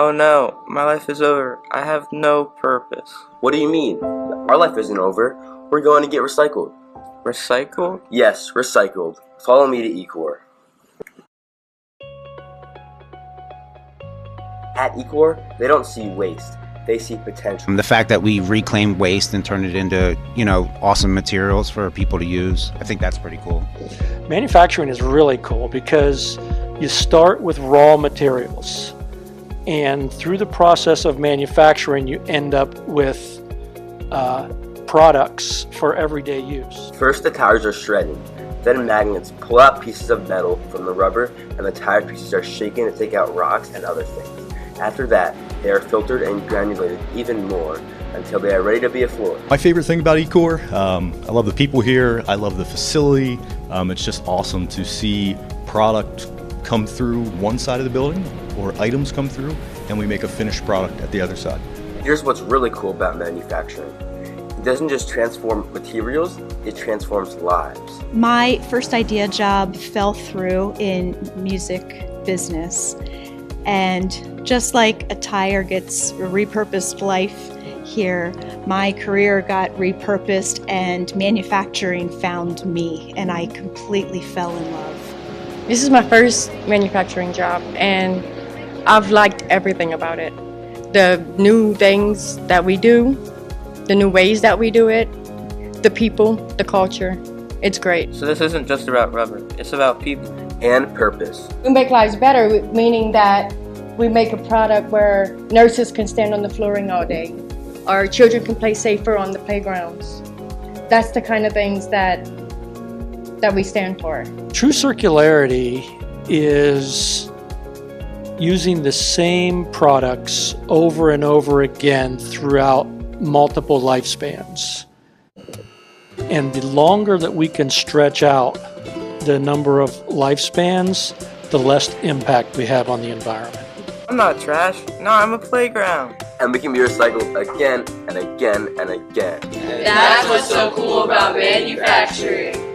Oh no, my life is over. I have no purpose. What do you mean? Our life isn't over. We're going to get recycled. Recycled? Yes, recycled. Follow me to Ecor. At Ecor, they don't see waste. They see potential. The fact that we reclaim waste and turn it into, awesome materials for people to use, I think that's pretty cool. Manufacturing is really cool because you start with raw materials, and through the process of manufacturing, you end up with products for everyday use. First, the tires are shredded. Then magnets pull out pieces of metal from the rubber, and the tire pieces are shaken to take out rocks and other things. After that, they are filtered and granulated even more until they are ready to be a floor. My favorite thing about Ecor, I love the people here, I love the facility. It's just awesome to see product come through one side of the building or items come through and we make a finished product at the other side. Here's what's really cool about manufacturing. It doesn't just transform materials, it transforms lives. My first idea job fell through in music business. And just like a tire gets a repurposed life here, my career got repurposed and manufacturing found me, and I completely fell in love. This is my first manufacturing job, and I've liked everything about it. The new things that we do, the new ways that we do it, the people, the culture. It's great. So this isn't just about rubber, it's about people. And purpose. We make lives better, meaning that we make a product where nurses can stand on the flooring all day. Our children can play safer on the playgrounds. That's the kind of things that we stand for. True circularity is using the same products over and over again throughout multiple lifespans. And the longer that we can stretch out the number of lifespans, the less impact we have on the environment. I'm not trash. No, I'm a playground. And we can be recycled again and again and again. That's what's so cool about manufacturing.